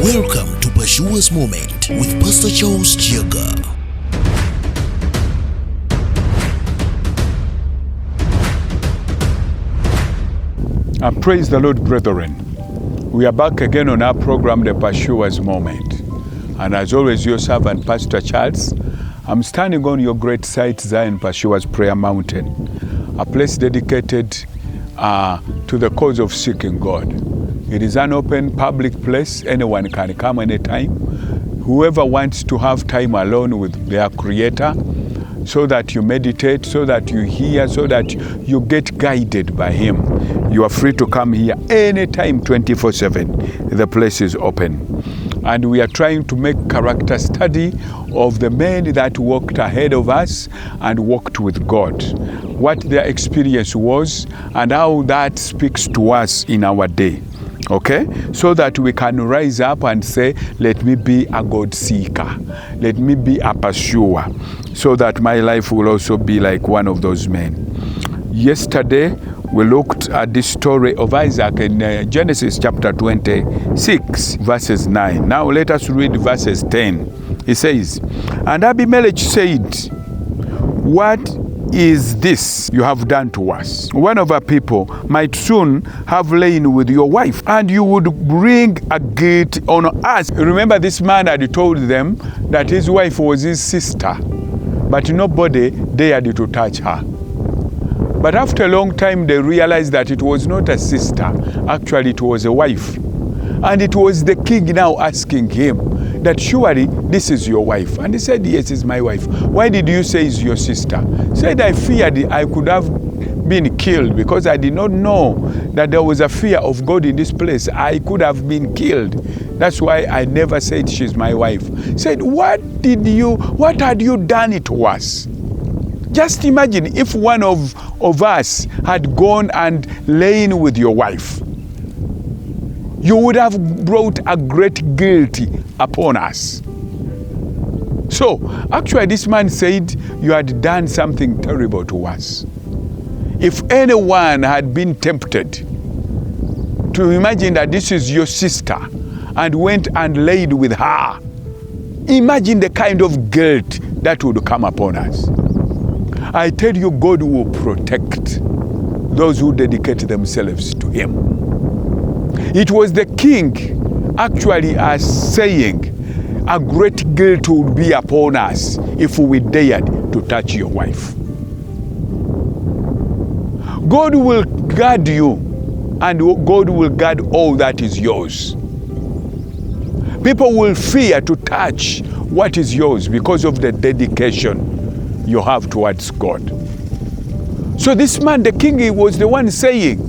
Welcome to Pashua's Moment with Pastor Charles Kiyaga. Praise the Lord, brethren. We are back again on our program, the Pashua's Moment. And as always, your servant, Pastor Charles. I'm standing on your great site, Zion Pashua's Prayer Mountain, a place dedicated to the cause of seeking God. It is an open public place. Anyone can come anytime. Whoever wants to have time alone with their Creator, so that you meditate, so that you hear, so that you get guided by Him. You are free to come here anytime, 24/7. The place is open. And we are trying to make character study of the men that walked ahead of us and walked with God, what their experience was and how that speaks to us in our day. Okay? So that we can rise up and say, let me be a God seeker. Let me be a pursuer. So that my life will also be like one of those men. Yesterday, we looked at the story of Isaac in Genesis chapter 26, verses 9. Now let us read verses 10. It says, "And Abimelech said, What is this you have done to us? One of our people might soon have lain with your wife, and you would bring a guilt on us." Remember, this man had told them that his wife was his sister, but nobody dared to touch her. But after a long time, they realized that it was not a sister. Actually, it was a wife. And it was the king now asking him that, surely this is your wife. And he said, yes, it's my wife. Why did you say it's your sister? He said, I feared I could have been killed because I did not know that there was a fear of God in this place. I could have been killed. That's why I never said she's my wife. He said, what had you done to us? Just imagine if one of us had gone and lain with your wife. You would have brought a great guilt upon us. So, actually this man said, you had done something terrible to us. If anyone had been tempted to imagine that this is your sister and went and laid with her, imagine the kind of guilt that would come upon us. I tell you, God will protect those who dedicate themselves to Him. It was the king actually saying, a great guilt would be upon us if we dared to touch your wife. God will guard you, and God will guard all that is yours. People will fear to touch what is yours because of the dedication you have towards God. So this man, the king, he was the one saying,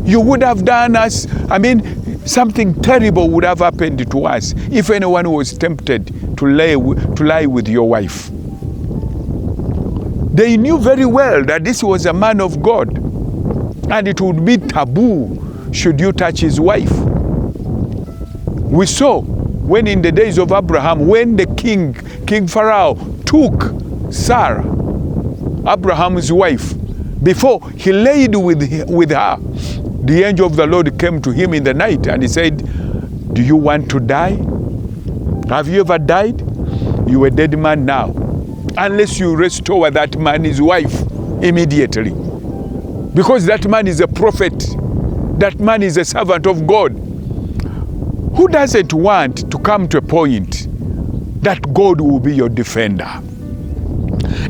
you would have done us, something terrible would have happened to us if anyone was tempted to lie with your wife. They knew very well that this was a man of God, and it would be taboo should you touch his wife. We saw when in the days of Abraham, when the King Pharaoh took Sarah, Abraham's wife, before he laid with her, the angel of the Lord came to him in the night and he said, do you want to die? Have you ever died? You are a dead man now, unless you restore that man his wife immediately. Because that man is a prophet. That man is a servant of God. Who doesn't want to come to a point that God will be your defender?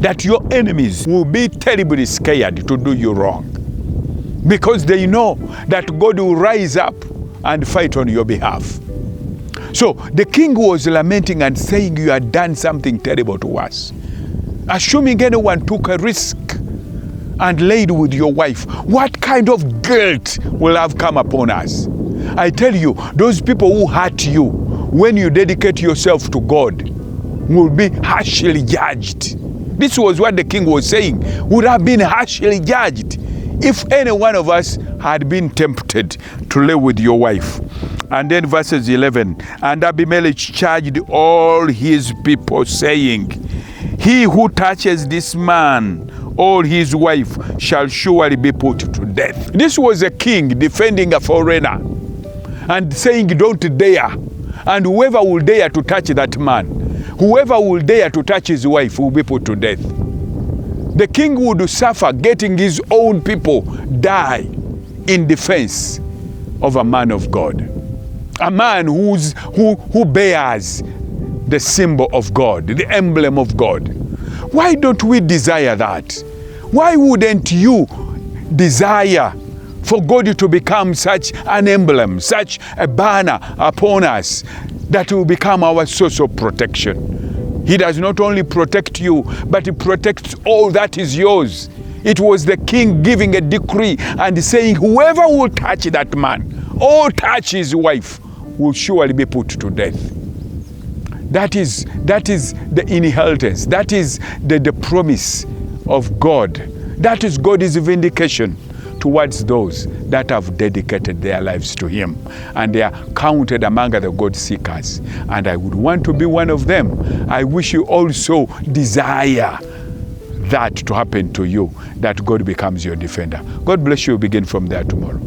That your enemies will be terribly scared to do you wrong, because they know that God will rise up and fight on your behalf. So the king was lamenting and saying, you had done something terrible to us. Assuming anyone took a risk and laid with your wife, what kind of guilt will have come upon us? I tell you, those people who hurt you when you dedicate yourself to God will be harshly judged. This was what the king was saying, would have been harshly judged if any one of us had been tempted to lay with your wife. And then verses 11, and Abimelech charged all his people, saying, he who touches this man or his wife shall surely be put to death. This was a king defending a foreigner and saying, don't dare And whoever will dare to touch that man, whoever will dare to touch his wife will be put to death. The king would suffer getting his own people die in defense of a man of God. A man who bears the symbol of God, the emblem of God. Why don't we desire that? Why wouldn't you desire for God to become such an emblem, such a banner upon us that will become our source of protection? He does not only protect you, but he protects all that is yours. It was the king giving a decree and saying, whoever will touch that man or touch his wife will surely be put to death. That is the inheritance. That is the promise of God. That is God's vindication towards those that have dedicated their lives to him. And they are counted among the God seekers. And I would want to be one of them. I wish you also desire that to happen to you, that God becomes your defender. God bless you. Begin from there tomorrow.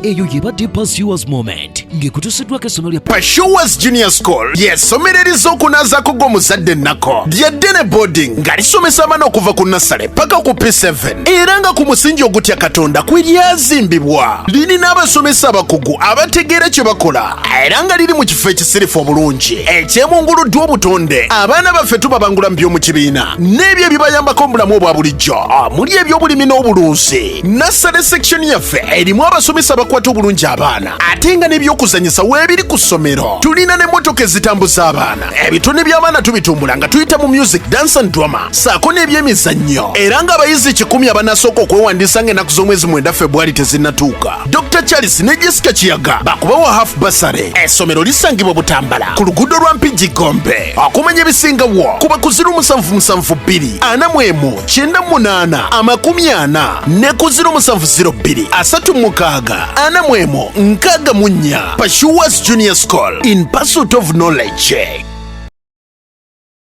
Eyo yebadde Pursuers Moment ng'ekutusiddwako essomero lya Pursuers Junior School y'essomero erizokunazaako gw'omuzadde nnako lyeddene boarding nga lisomesa abaana okuva ku nasale paka ku P7 era nga ku musingi ogutya Katonda kwe lyazimbibwa. Lirina abasomesa abakugu abategeera kye bakola era nga liri mu kifo ekisirifu obulungi ekyemunguluddwa obutonde. Abaana baffe tubabangula mu by'omu kibiina n'ebyo ebibayambako mu bulamu obwa bulijjo muli eby'obulimi n'obulunzi. Nasale section yaffe erimu abasomesa kwata obulungi abaana ate nga n'ebyokuzanyisa weebiri ku ssomero. Tulina n'emmotoka ezitambuza abaana. Ebitone by'abaana tubitumbula nga tuyita mu music, dance and drama saako n'ebyemizannyo era ng'abayizi 1,000 abanasooka okwewandiisa ng'ennaku z'omwezi 9 February tezinnatuuka. Dr. Charles ne Jessica Kiyaga bakubawa half basare. Essomero lisangibwa Butambala ku luguudo lwa Mpigi Gombe. Okumanya ebisingawo kuba ku 0772 41 98 40 ne ku 0702 36 41 Pursuers Junior School, in pursuit of knowledge.